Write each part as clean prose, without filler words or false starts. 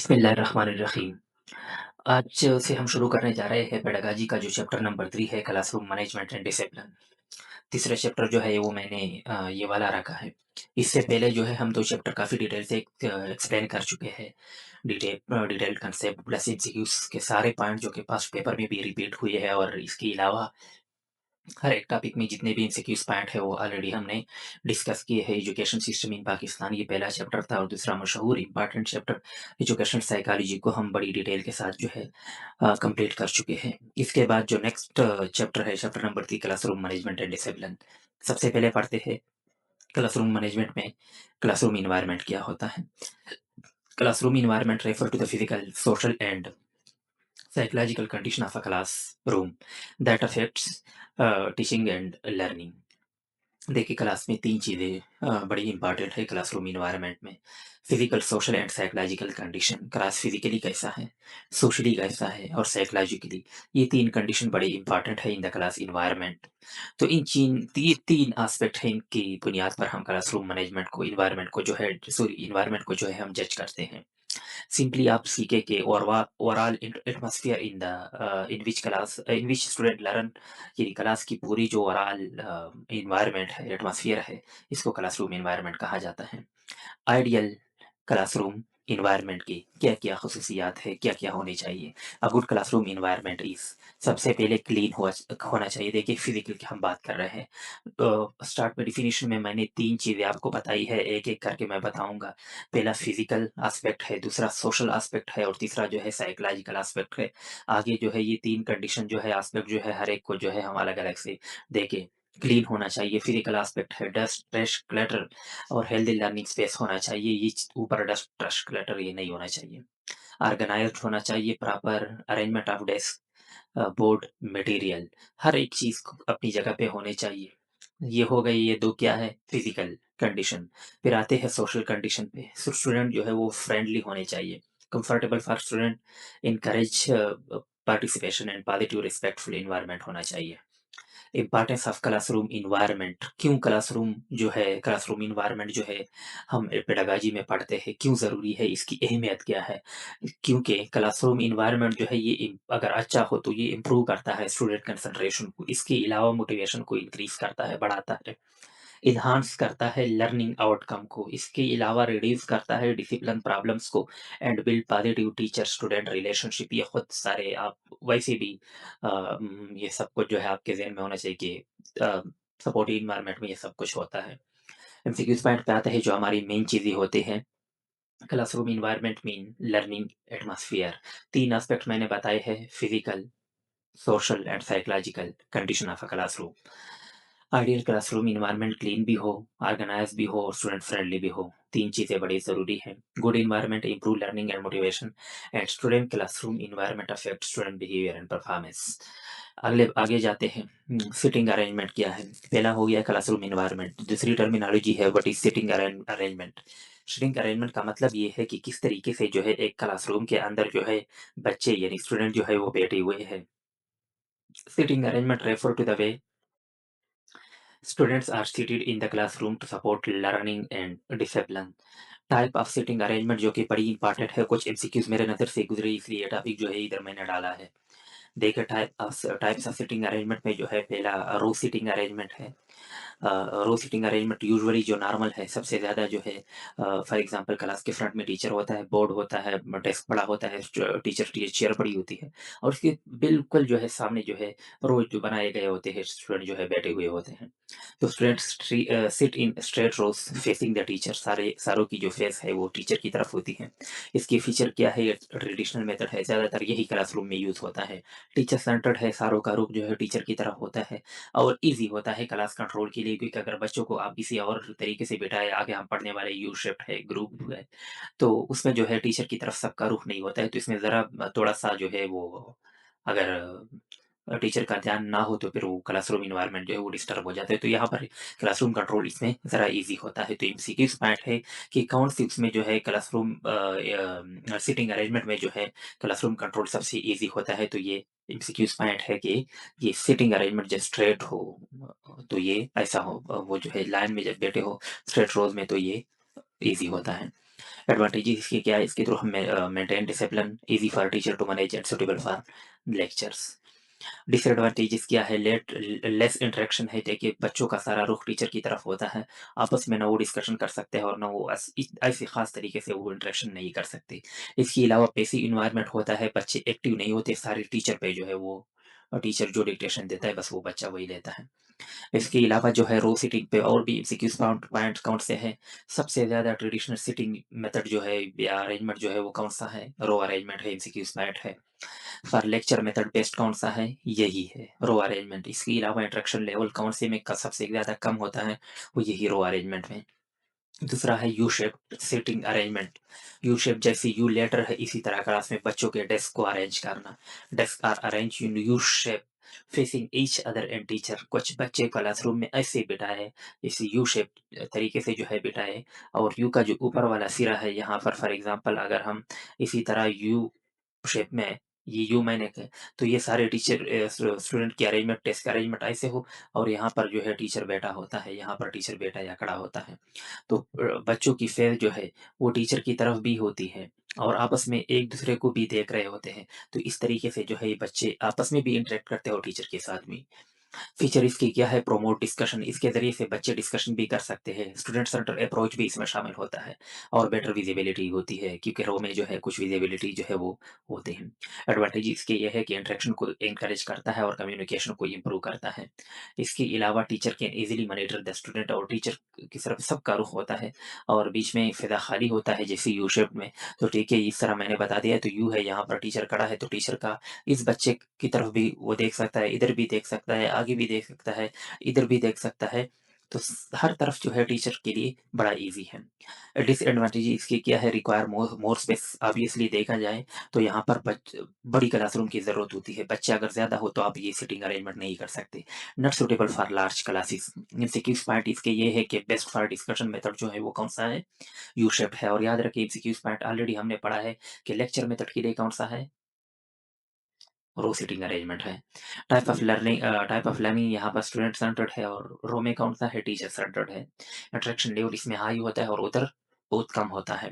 बिस्मिल्लाहिर्रहमानिर्रहीम। आज से हम शुरू करने जा रहे हैं पेडागॉजी का जो चैप्टर नंबर 3 है क्लासरूम मैनेजमेंट एंड डिसिप्लिन। तीसरा चैप्टर जो है वो मैंने ये वाला रखा है। इससे पहले जो है हम 2 चैप्टर काफ़ी डिटेल से एक्सप्लेन कर चुके हैं। डिटेल्ड कंसेप्ट प्लस एमसीक्यूज़ के सारे पॉइंट जो कि पास्ट पेपर में भी रिपीट हुए हैं और इसके अलावा हर एक टॉपिक में जितने भी एमसीक्यूज़ पार्ट है वो ऑलरेडी हमने डिस्कस किए हैं। एजुकेशन सिस्टम इन पाकिस्तान ये पहला चैप्टर था और दूसरा मशहूर इम्पोर्टेंट चैप्टर एजुकेशन साइकोलॉजी को हम बड़ी डिटेल के साथ जो है कंप्लीट कर चुके हैं। इसके बाद जो नेक्स्ट चैप्टर है chapter number 3 classroom management and discipline. सबसे पहले पढ़ते हैं क्लासरूम मैनेजमेंट में क्लासरूम एनवायरनमेंट क्या होता है। Classroom environment refer to the physical, social and psychological condition of a classroom that affects teaching and learning। देखिए क्लास में 3 चीज़ें बड़ी इंपॉर्टेंट है क्लासरूम इन्वायरमेंट में। Physical, social and psychological condition. Class physically कैसा है, सोशली कैसा है और साइकोलॉजिकली, ये 3 कंडीशन बड़ी इंपॉर्टेंट है इन द क्लास इन्वायरमेंट। तो ये 3 एस्पेक्ट हैं, इनकी बुनियाद पर हम क्लासरूम मैनेजमेंट को इन्वायरमेंट को जो है सॉरी इन्वायरमेंट को जो है हम जज करते हैं। Simply आप सीखेंगे overall atmosphere in which student learn. ये क्लास की पूरी जो ओवरऑल एनवायरनमेंट है, एटमॉस्फेयर है, इसको क्लासरूम एनवायरनमेंट कहा जाता है। आइडियल क्लासरूम एनवायरनमेंट की क्या-क्या ख़ुसूसियात है, क्या-क्या होनी चाहिए? A good classroom environment is सबसे पहले क्लीन होना चाहिए। देखिए फिज़िकल की हम बात कर रहे हैं। स्टार्ट में डेफिनिशन में मैंने 3 चीज़ें आपको बताई है, एक-एक करके मैं बताऊँगा। पहला फिज़िकल एस्पेक्ट है, दूसरा सोशल एस्पेक्ट है और तीसरा जो है साइकोलॉजिकल एस्पेक्ट है। आगे जो है ये 3 कंडीशन जो है एस्पेक्ट जो है हर एक को जो है हम अलग-अलग से देखें। क्लीन होना चाहिए, फिज़िकल एस्पेक्ट है, डस्ट, ट्रैश, क्लटर और हेल्दी लर्निंग स्पेस होना चाहिए। ये ऊपर डस्ट, ट्रश, क्लटर ये नहीं होना चाहिए। ऑर्गेनाइज्ड होना चाहिए, proper arrangement of desk, board, material, हर एक चीज़ को अपनी जगह पे होनी चाहिए। ये हो गई, ये 2 क्या है फिज़िकल कंडीशन। फिर आते हैं सोशल कंडीशन पे। स्टूडेंट जो है वो फ्रेंडली होने चाहिए, comfortable for student, encourage participation and positive respectful environment होना चाहिए। Importance of classroom environment. क्यों क्लासरूम जो है क्लासरूम इन्वायरमेंट जो है हम पेडागॉजी में पढ़ते हैं, क्यों ज़रूरी है, इसकी अहमियत क्या है? क्योंकि क्लासरूम इन्वायरमेंट जो है ये अगर अच्छा हो तो ये इम्प्रूव करता है स्टूडेंट कंसंट्रेशन को, इसके अलावा मोटिवेशन को इंक्रीज करता है, बढ़ाता है, एनहांस करता है लर्निंग आउटकम को, इसके अलावा रिड्यूस करता है डिसिप्लिन प्रॉब्लम्स को and build positive teacher student relationship. ये खुद सारे आप वैसे भी ये सब कुछ जो है आपके ज़हन में होना चाहिए कि सपोर्टिव एनवायरनमेंट में ये सब कुछ होता है। एमसीक्यूज़ पॉइंट पे आते हैं जो हमारी मेन चीज़ें होती हैं। Classroom environment mean learning atmosphere. 3 aspect मैंने बताए हैं, physical, social and psychological condition of a classroom. Ideal classroom environment clean भी हो, ऑर्गेनाइज भी हो और स्टूडेंट फ्रेंडली भी हो। 3 चीज़ें बड़ी ज़रूरी हैं। Good environment improve learning and motivation and student classroom environment affect student behaviour and performance. अगले आगे जाते हैं। सिटिंग अरेंजमेंट क्या है? पहला हो गया क्लासरूम एनवायरनमेंट, दूसरी टर्मिनोलॉजी है what is sitting arrangement. Sitting arrangement का मतलब ये है कि किस तरीके से जो है एक क्लासरूम के अंदर जो है बच्चे यानी स्टूडेंट जो है वो बैठे हुए हैं। Sitting arrangement refer to the way students are seated in the classroom to support learning and discipline। Type of seating arrangement जो कि बड़ी इंपॉर्टेंट है, कुछ एमसीक्यूज़ मेरे नज़र से गुजरे इसलिए टॉपिक जो है इधर मैंने डाला है। देखिए टाइप्स ऑफ सीटिंग अरेंजमेंट में जो है पहला रो सीटिंग अरेंजमेंट है। रो सीटिंग अरेंजमेंट यूजुअली जो नॉर्मल है सबसे ज़्यादा जो है फॉर एग्जांपल क्लास के फ्रंट में टीचर होता है, बोर्ड होता है, डेस्क पड़ा होता है, टीचर की चेयर पड़ी होती है और उसके बिल्कुल जो है सामने जो है रो जो बनाए गए होते हैं, स्टूडेंट जो है बैठे हुए होते हैं। तो students sit in straight rows facing the teacher, सारों की जो फेस है वो टीचर की तरफ होती है। इसकी फीचर क्या है? ये ट्रेडिशनल मेथड है, ज़्यादातर यही क्लासरूम में यूज़ होता है। टीचर सेंटर्ड है, सारों का रुख जो है टीचर की तरफ होता है और ईज़ी होता है क्लास कंट्रोल के लिए, क्योंकि अगर बच्चों को आप किसी और तरीके से बिठाएँ, आगे हम पढ़ने वाले यू शिफ्ट है, ग्रुप है, तो उसमें जो है टीचर की तरफ सबका रुख नहीं होता है, तो इसमें ज़रा थोड़ा-सा जो है वो अगर टीचर का ध्यान ना हो तो फिर वो क्लासरूम एनवायरनमेंट जो है वो डिस्टर्ब हो जाता है। तो यहाँ पर क्लासरूम कंट्रोल इसमें ज़रा ईज़ी होता है। तो एमसीक्यूज़ पार्ट है कि कौन-सी उसमें जो है क्लासरूम सीटिंग अरेंजमेंट में जो है क्लासरूम कंट्रोल सबसे ईज़ी होता है। तो ये एमसीक्यूज़ पॉइंट है कि ये सीटिंग अरेंजमेंट जब स्ट्रेट हो तो ये ऐसा हो, वो जो है लाइन में जब बैठे हो स्ट्रेट रोज़ में तो ये ईज़ी होता है। एडवांटेजेस इसके क्या है, इसके थ्रू हम maintain discipline, easy for teacher to manage and suitable for lectures. Disadvantages क्या है, लेस इंटरेक्शन है, देखिए बच्चों का सारा रुख टीचर की तरफ होता है, आपस में ना वो डिस्कशन कर सकते हैं और ना वो ऐसे खास तरीके से वो इंटरेक्शन नहीं कर सकते। इसके अलावा पैसिव इन्वायरमेंट होता है, बच्चे एक्टिव नहीं होते, सारे टीचर पे जो है वो टीचर जो डिक्टेशन देता है बस वो बच्चा वही लेता है। इसके अलावा जो है रो सिटिंग पे और भी एमसीक्यूज पॉइंट कौन से हैं, सबसे ज़्यादा ट्रेडिशनल सिटिंग मेथड जो है या अरेंजमेंट जो है वो कौन सा है, रो अरेंजमेंट है, एमसीक्यूज पॉइंट है। फॉर लेक्चर मेथड बेस्ट कौन सा है, यही है रो अरेंजमेंट। इसके अलावा इंटरेक्शन लेवल कौन से में सबसे ज़्यादा कम होता है, वो यही रो अरेंजमेंट में। दूसरा है U shape seating arrangement. U shape जैसे यू लेटर है इसी तरह क्लास में बच्चों के डेस्क को अरेंज करना। Desk are arrange in U shape facing each other and teacher. कुछ बच्चे क्लासरूम में ऐसे बिठाए, इस यू शेप तरीके से जो है बिठाए, और यू का जो ऊपर वाला सिरा है यहाँ पर फॉर एग्जांपल अगर हम इसी तरह यू शेप में ये यू मैंने कहा, तो ये सारे टीचर स्टूडेंट की अरेंजमेंट डेस्क अरेंजमेंट ऐसे हो, और यहाँ पर जो है टीचर बैठा होता है, यहाँ पर टीचर बैठा या खड़ा होता है। तो बच्चों की फेस जो है वो टीचर की तरफ भी होती है और आपस में एक दूसरे को भी देख रहे होते हैं। तो इस तरीके से जो है ये बच्चे आपस में भी इंटरेक्ट करते हैं और टीचर के साथ भी। फीचर इसकी क्या है, प्रोमोट डिस्कशन, इसके जरिए से बच्चे डिस्कशन भी कर सकते हैं, स्टूडेंट सेंटर अप्रोच भी इसमें शामिल होता है, और बेटर विजिबिलिटी होती है क्योंकि रो में जो है कुछ विजिबिलिटी जो है वो होते हैं। एडवांटेज इसके ये है कि इंटरेक्शन को इंकरेज करता है और कम्युनिकेशन को इम्प्रूव करता है। इसके अलावा teacher can easily monitor the student, और टीचर की तरफ सबका रुख होता है और बीच में फिजा खाली होता है जैसे यू शेप में। तो ठीक है, इस तरह मैंने बता दिया, तो यू है यहाँ पर टीचर खड़ा है, तो टीचर का इस बच्चे की तरफ भी वो देख सकता है, इधर भी देख सकता है, आगे भी देख सकता है, इधर भी देख सकता है। तो हर तरफ जो है टीचर के लिए बड़ा इजी है। डिसएडवांटेज इसकी क्या है, require more more space. Obviously देखा जाए तो यहाँ पर बड़ी क्लासरूम की जरूरत होती है, बच्चे अगर ज्यादा हो तो आप ये सीटिंग अरेंजमेंट नहीं कर सकते। Not suitable for large classes. MCQs point इसके ये है कि बेस्ट फॉर डिस्कशन मेथड जो है वो कौन सा है, यू शेप है। और याद रखिए एमसीक्यूज पॉइंट ऑलरेडी हमने पढ़ा है कि लेक्चर मेथड के लिए कौन सा है, रो सीटिंग अरेंजमेंट है। टाइप ऑफ लर्निंग यहाँ पर स्टूडेंट सेंटर्ड है, और रो में कौन सा है, टीचर सेंटर्ड है। इंटरेक्शन लेवल इसमें हाई होता है और उधर बहुत कम होता है।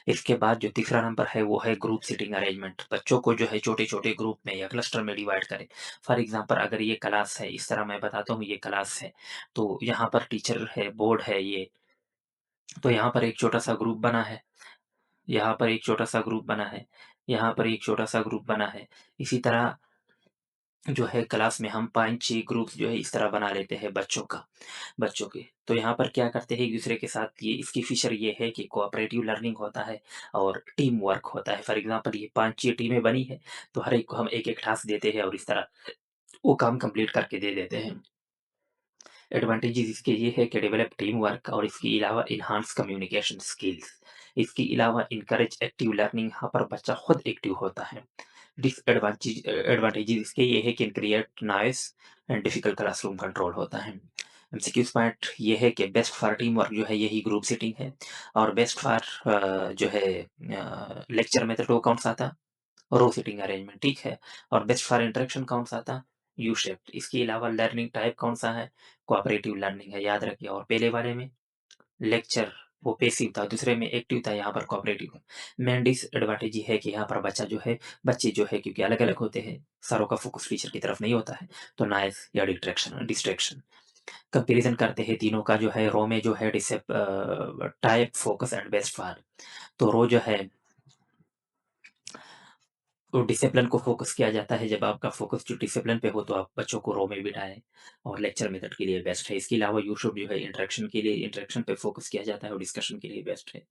इसके बाद जो तीसरा नंबर है वो है ग्रुप सीटिंग अरेंजमेंट। बच्चों को जो है छोटे छोटे ग्रुप में या क्लस्टर में डिवाइड करें। फॉर एग्जांपल अगर ये क्लास है, इस तरह मैं बताता हूँ, ये क्लास है, तो यहाँ पर टीचर है, बोर्ड है ये, तो यहाँ पर एक छोटा सा ग्रुप बना है, यहाँ पर एक छोटा सा ग्रुप बना है, यहाँ पर एक छोटा सा ग्रुप बना है। इसी तरह जो है क्लास में हम 5-6 ग्रुप्स जो है इस तरह बना लेते हैं बच्चों के। तो यहाँ पर क्या करते हैं एक-दूसरे के साथ, ये इसकी फीचर ये है कि कोऑपरेटिव लर्निंग होता है और टीम वर्क होता है। फॉर एग्ज़ाम्पल ये 5-6 टीमें बनी हैं, तो हर एक को हम एक-एक टास्क देते हैं और इस तरह वो काम कंप्लीट करके दे देते हैं। एडवांटेजेस इसके ये है कि डेवलप टीम वर्क, और इसके अलावा एनहांस कम्युनिकेशन स्किल्स। इसके अलावा इनकरेज एक्टिव लर्निंग, यहाँ पर बच्चा खुद एक्टिव होता है। एडवांटेजेस इसके ये है कि create noise and difficult classroom control होता है। एमसीक्यूज पॉइंट ये है कि बेस्ट फॉर टीम वर्क जो है यही ग्रुप सीटिंग है, और बेस्ट फॉर जो है लेक्चर में तो कौन सा था, रो सीटिंग अरेंजमेंट, ठीक है। और बेस्ट फॉर इंटरेक्शन कौन सा था, यू शेप्ड। इसके अलावा लर्निंग टाइप कौन सा है, कोऑपरेटिव लर्निंग है, याद रखिए। और पहले वाले में लेक्चर वो पैसिव था, दूसरे में एक्टिव था, यहाँ पर कोऑपरेटिव है। मेन डिसएडवांटेज ये है कि यहाँ पर बच्चे जो है क्योंकि अलग अलग होते हैं, सारों का फोकस टीचर की तरफ नहीं होता है, तो नॉइस या डिस्ट्रैक्शन। कंपैरिजन करते हैं तीनों का, जो है रो में जो है type focus and best for. तो रो जो है तो डिसिप्लिन को फ़ोकस किया जाता है, जब आपका फ़ोकस जो डिसिप्लिन पे हो तो आप बच्चों को रो में बिठाएँ, और लेक्चर मेथड के लिए बेस्ट है। इसके अलावा यूट्यूब जो है इंटरेक्शन के लिए, इंटरेक्शन पे फ़ोकस किया जाता है और डिस्कशन के लिए बेस्ट है।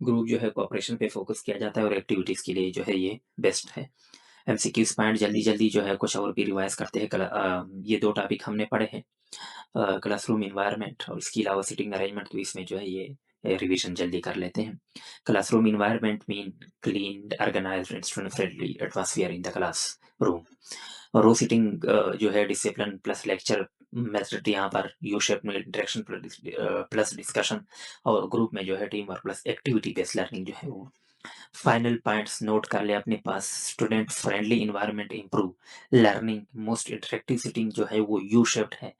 ग्रुप जो है कोऑपरेशन पे फ़ोकस किया जाता है और एक्टिविटीज़ के लिए जो है ये बेस्ट है। एमसीक्यूज़ पॉइंट जल्दी-जल्दी जो है कुछ और भी रिवाइज़ करते हैं। ये 2 टॉपिक हमने पढ़े हैं, क्लासरूम एनवायरनमेंट और इसके अलावा सीटिंग अरेंजमेंट, तो इसमें जो है ये रिवीजन जल्दी कर लेते हैं। Classroom environment mean clean, organised and student friendly atmosphere in the classroom. और रो सीटिंग जो है डिसिप्लिन प्लस लेक्चर मेथड, यहाँ पर यू शेप में इंटरेक्शन प्लस डिस्कशन, और ग्रुप में जो है team work plus activity based learning जो है वो। फाइनल पॉइंट्स नोट कर ले अपने पास, student friendly environment improve learning, most interactive seating जो है वो यू शेप्ड है,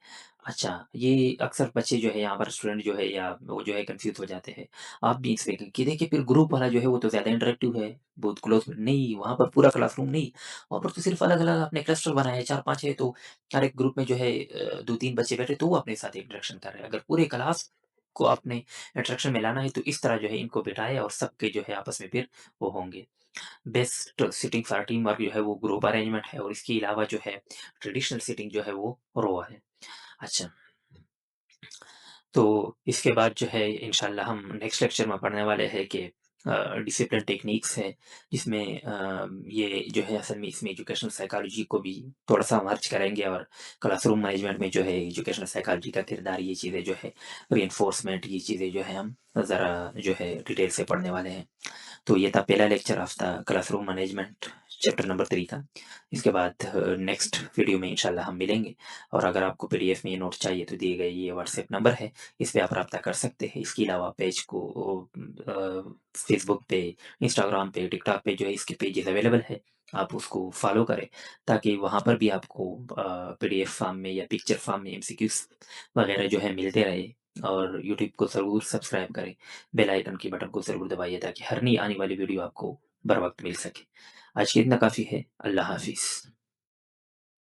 अच्छा, ये अक्सर बच्चे जो है यहाँ पर स्टूडेंट जो है या वो जो है कन्फ्यूज़ हो जाते हैं। आप भी इसमें कि देखिए फिर ग्रुप वाला जो है वो तो ज़्यादा इंटरैक्टिव है, बहुत क्लोज़ नहीं, वहाँ पर पूरा क्लासरूम नहीं, वहाँ पर तो सिर्फ़ अलग-अलग आपने क्लस्टर बनाए हैं 4-5 है तो हर एक ग्रुप में जो है 2-3 बच्चे बैठे तो वो अपने साथ इंटरेक्शन कर रहे हैं। अगर पूरे क्लास को आपने इंटरेक्शन में लाना है तो इस तरह जो है इनको बिठाएँ और सबके जो है आपस में फिर वो होंगे। Best sitting for team work जो है वो ग्रुप अरेंजमेंट है और इसके अलावा जो है ट्रेडिशनल सिटिंग जो है वो रो है। अच्छा। तो इसके बाद जो है इंशाल्लाह हम नेक्स्ट लेक्चर में पढ़ने वाले हैं कि डिसिप्लिन टेक्निक्स है जिसमें ये जो है असल में इसमें एजुकेशनल साइकोलॉजी को भी थोड़ा-सा मर्ज करेंगे और क्लासरूम मैनेजमेंट में जो है एजुकेशनल साइकोलॉजी का किरदार ये चीज़ें जो है रिइंफोर्समेंट ये चीज़ें जो है हम ज़रा जो है डिटेल से पढ़ने वाले हैं। तो ये था पहला lecture of the classroom management chapter number 3 का। इसके बाद नेक्स्ट वीडियो में इंशाल्लाह हम मिलेंगे और अगर आपको पीडीएफ में ये नोट्स चाहिए तो दिए गए ये व्हाट्सएप नंबर है, इस पे आप राब्ता कर सकते हैं। इसके अलावा पेज को फेसबुक पे, इंस्टाग्राम पे, टिकटॉक पे जो है इसके पेजेस अवेलेबल है, आप उसको फॉलो करें ताकि वहाँ पर भी आपको पीडीएफ फॉर्म में या पिक्चर फॉर्म में एमसीक्यूज़ वगैरह जो है मिलते रहे और यूट्यूब को ज़रूर सब्सक्राइब करें। बेल आइकन की बटन को ज़रूर दबाइए ताकि हर नई आने वाली वीडियो आपको बर वक़्त मिल सके। आज के इतना काफ़ी है। अल्लाह हाफ़िज़।